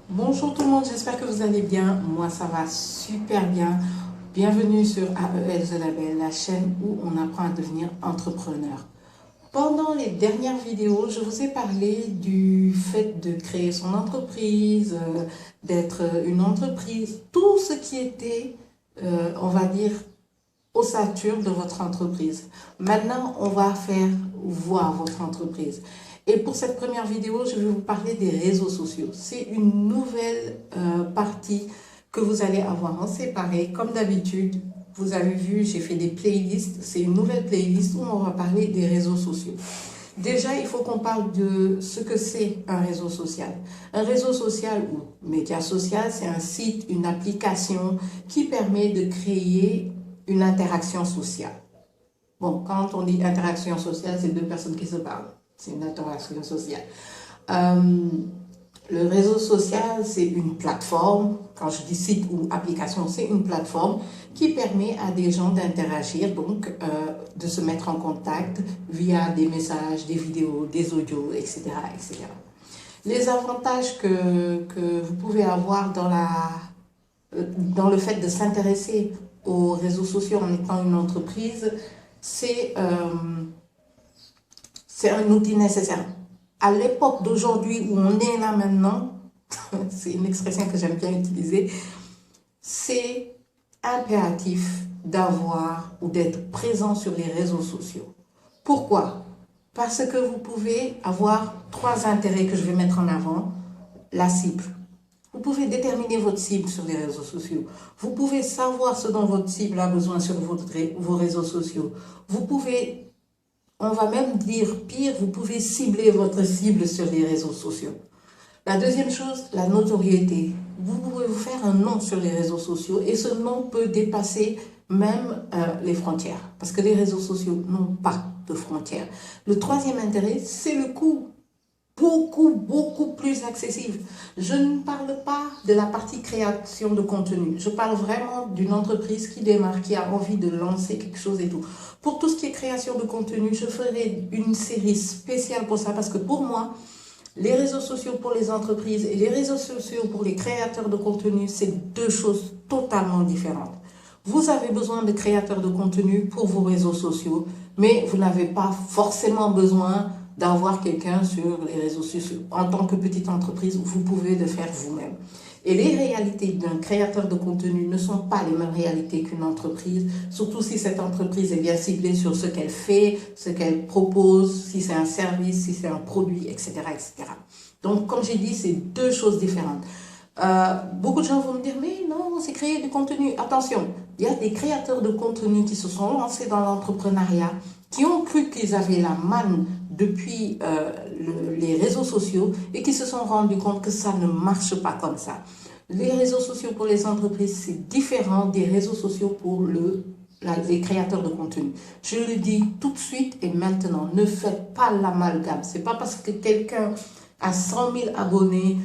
Bonjour tout le monde, j'espère que vous allez bien. Moi, ça va super bien. Bienvenue sur AEL The Label, la chaîne où on apprend à devenir entrepreneur. Pendant les dernières vidéos, je vous ai parlé du fait de créer son entreprise, d'être une entreprise, tout ce qui était, on va dire, ossature de votre entreprise. Maintenant, on va faire voir votre entreprise. Et pour cette première vidéo, je vais vous parler des réseaux sociaux. C'est une nouvelle partie que vous allez avoir en séparé. Comme d'habitude, vous avez vu, j'ai fait des playlists. C'est une nouvelle playlist où on va parler des réseaux sociaux. Déjà, il faut qu'on parle de ce que c'est un réseau social. Un réseau social ou média social, c'est un site, une application qui permet de créer une interaction sociale. Bon, quand on dit interaction sociale, c'est deux personnes qui se parlent. C'est une interaction sociale. Le réseau social, c'est une plateforme. Quand je dis site ou application, c'est une plateforme qui permet à des gens d'interagir, donc de se mettre en contact via des messages, des vidéos, des audios, etc., etc. Les avantages que vous pouvez avoir dans le fait de s'intéresser aux réseaux sociaux en étant une entreprise, c'est un outil nécessaire. À l'époque d'aujourd'hui où on est là maintenant, c'est une expression que j'aime bien utiliser, c'est impératif d'avoir ou d'être présent sur les réseaux sociaux. Pourquoi? Parce que vous pouvez avoir trois intérêts que je vais mettre en avant. La cible. Vous pouvez déterminer votre cible sur les réseaux sociaux. Vous pouvez savoir ce dont votre cible a besoin sur vos réseaux sociaux. Vous pouvez, on va même dire pire, vous pouvez cibler votre cible sur les réseaux sociaux. La deuxième chose, la notoriété. Vous pouvez vous faire un nom sur les réseaux sociaux et ce nom peut dépasser même les frontières. Parce que les réseaux sociaux n'ont pas de frontières. Le troisième intérêt, c'est le coût. Beaucoup plus accessible. Je ne parle pas de la partie création de contenu. Je parle vraiment d'une entreprise qui démarre, qui a envie de lancer quelque chose et tout. Pour tout ce qui est création de contenu, je ferai une série spéciale pour ça parce que pour moi, les réseaux sociaux pour les entreprises et les réseaux sociaux pour les créateurs de contenu, c'est deux choses totalement différentes. Vous avez besoin de créateurs de contenu pour vos réseaux sociaux, mais vous n'avez pas forcément besoin d'avoir quelqu'un sur les réseaux sociaux. En tant que petite entreprise, vous pouvez le faire vous-même. Et les réalités d'un créateur de contenu ne sont pas les mêmes réalités qu'une entreprise, surtout si cette entreprise est bien ciblée sur ce qu'elle fait, ce qu'elle propose, si c'est un service, si c'est un produit, etc., etc. Donc, comme j'ai dit, c'est deux choses différentes. Beaucoup de gens vont me dire, mais non, c'est créer du contenu. Attention, il y a des créateurs de contenu qui se sont lancés dans l'entrepreneuriat, qui ont cru qu'ils avaient la manne depuis les réseaux sociaux et qui se sont rendus compte que ça ne marche pas comme ça. Les réseaux sociaux pour les entreprises, c'est différent des réseaux sociaux pour les créateurs de contenu. Je le dis tout de suite et maintenant, ne faites pas l'amalgame. C'est pas parce que quelqu'un a 100 000 abonnés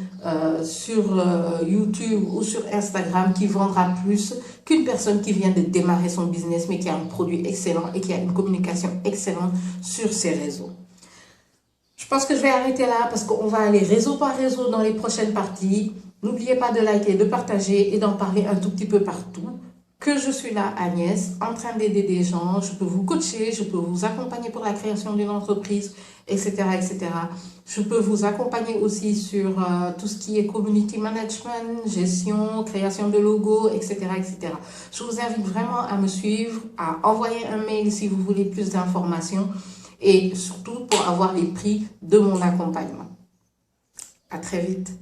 sur YouTube ou sur Instagram qui vendra plus qu'une personne qui vient de démarrer son business mais qui a un produit excellent et qui a une communication excellente sur ses réseaux. Je pense que je vais arrêter là parce qu'on va aller réseau par réseau dans les prochaines parties. N'oubliez pas de liker, de partager et d'en parler un tout petit peu partout. Que je suis là, Agnès, en train d'aider des gens. Je peux vous coacher, je peux vous accompagner pour la création d'une entreprise, etc., etc. Je peux vous accompagner aussi sur tout ce qui est community management, gestion, création de logos, etc., etc. Je vous invite vraiment à me suivre, à envoyer un mail si vous voulez plus d'informations et surtout pour avoir les prix de mon accompagnement. À très vite.